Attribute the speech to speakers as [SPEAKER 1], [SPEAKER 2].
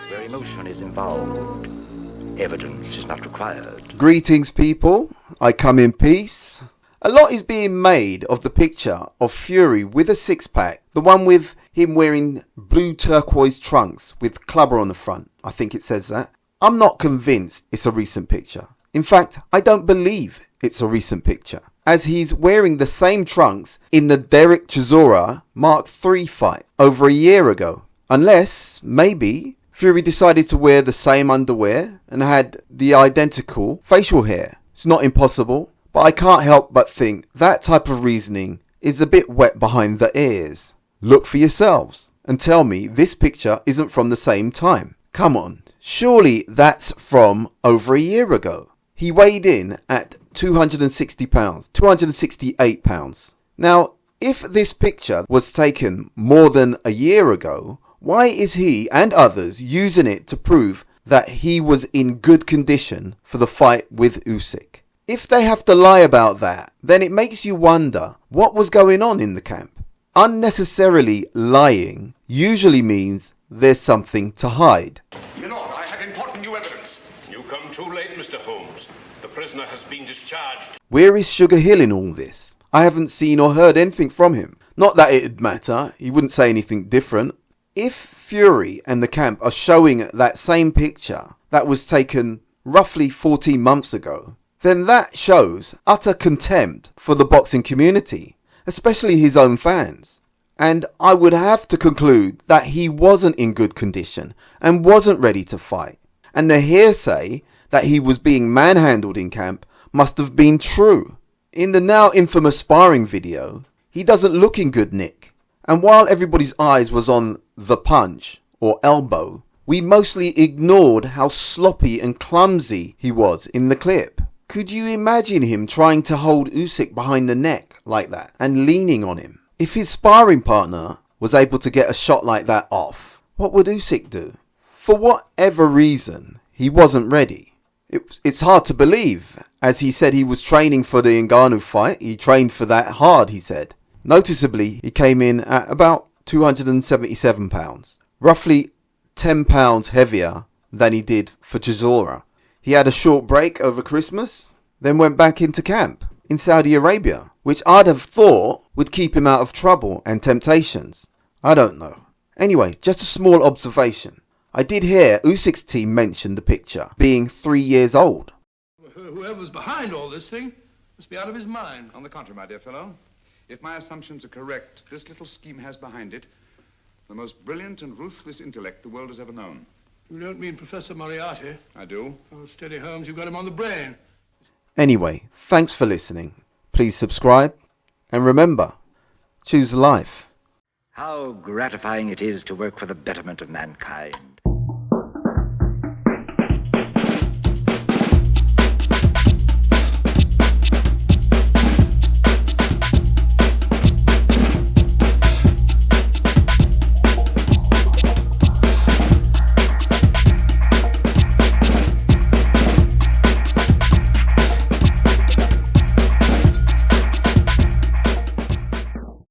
[SPEAKER 1] where emotion is involved, evidence is not required.
[SPEAKER 2] Greetings, people. I come in peace. A lot is being made of the picture of Fury with a six-pack, the one with him wearing blue turquoise trunks with Clubber on the front. I think it says that. I'm not convinced it's a recent picture. In fact, I don't believe it's a recent picture, as he's wearing the same trunks in the Derek Chisora Mark III fight over a year ago. Unless, maybe, Fury decided to wear the same underwear and had the identical facial hair. It's not impossible, but I can't help but think that type of reasoning is a bit wet behind the ears. Look for yourselves and tell me this picture isn't from the same time. Come on, surely that's from over a year ago. He weighed in at 260 pounds, 268 pounds. Now, if this picture was taken more than a year ago, why is he and others using it to prove that he was in good condition for the fight with Usyk? If they have to lie about that, then it makes you wonder what was going on in the camp. Unnecessarily lying usually means there's something to hide.
[SPEAKER 3] My lord, I have important new evidence.
[SPEAKER 4] You come too late, Mr. Holmes. The prisoner has been discharged.
[SPEAKER 2] Where is Sugar Hill in all this? I haven't seen or heard anything from him. Not that it'd matter, he wouldn't say anything different. If Fury and the camp are showing that same picture that was taken roughly 14 months ago, then that shows utter contempt for the boxing community, especially his own fans. And I would have to conclude that he wasn't in good condition and wasn't ready to fight. And the hearsay that he was being manhandled in camp must have been true. In the now infamous sparring video, he doesn't look in good nick. And while everybody's eyes was on the punch or elbow, we mostly ignored how sloppy and clumsy he was in the clip. Could you imagine him trying to hold Usyk behind the neck like that and leaning on him? If his sparring partner was able to get a shot like that off, what would Usyk do? For whatever reason, he wasn't ready. It's hard to believe, as he said he was training for the Ngannou fight. He trained for that hard, he said. Noticeably, he came in at about 277 pounds, roughly 10 pounds heavier than he did for Chisora. He had a short break over Christmas, then went back into camp in Saudi Arabia, which I'd have thought would keep him out of trouble and temptations. I don't know. Anyway, just a small observation. I did hear Usyk's team mention the picture being 3 years old.
[SPEAKER 5] Whoever's behind all this thing must be out of his mind.
[SPEAKER 3] On the contrary, my dear fellow, if my assumptions are correct, this little scheme has behind it the most brilliant and ruthless intellect the world has ever known.
[SPEAKER 5] You don't mean Professor Moriarty?
[SPEAKER 3] I do.
[SPEAKER 5] Oh, steady, Holmes, you've got him on the brain.
[SPEAKER 2] Anyway, thanks for listening. Please subscribe, and remember, choose life.
[SPEAKER 1] How gratifying it is to work for the betterment of mankind.